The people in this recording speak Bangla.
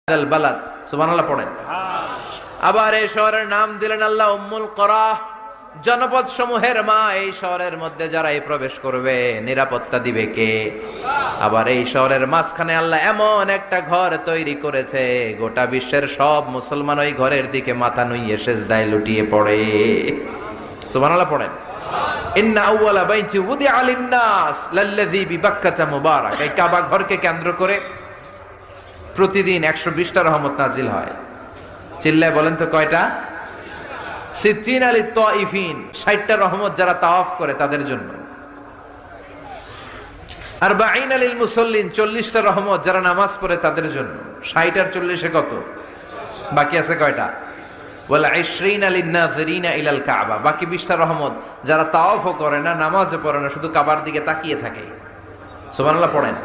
বালাদ সুবহানাল্লাহ পড়েন। আবার এই শহরের নাম দিলেন আল্লাহ উম্মুল কুরা, জনপদ সমূহের মা। এই শহরের মধ্যে যারা এই প্রবেশ করবে নিরাপত্তা দিবে কে? আবার এই শহরের মাঝখানে আল্লাহ এমন একটা ঘর তৈরি করেছে, গোটা বিশ্বের সব মুসলমান ওই ঘরের দিকে মাথা নুইয়ে সিজদায় লুটিয়ে পড়ে। সুবহানাল্লাহ পড়েন। ইন্না আউওয়ালা বাইতি উদিআ লিন-নাস লাল্লাযী বিবাক্কাতা মুবারাক। এই কাবা ঘরকে কেন্দ্র করে প্রতিদিন 120টা রহমত নাজিল হয়। চিল্লায় বলেন তো কয়টা? সিত্তিন আলী তাইফিন, 60টা রহমত যারা তাওয়াফ করে তাদের জন্য। আরবাঈন আলিল মুসাল্লিন, 40টা রহমত যারা নামাজ পড়ে তাদের জন্য। 60 আর 40 কত? বাকি আছে কয়টা? ওয়াল 20 আলিন নাযিরিনা ইলাল কাবা, বাকি 20টা রহমত যারা তাওয়াফও করে না, নামাজও পড়ে না, শুধু কাবার দিকে তাকিয়ে থাকে। সুবহানাল্লাহ পড়েন।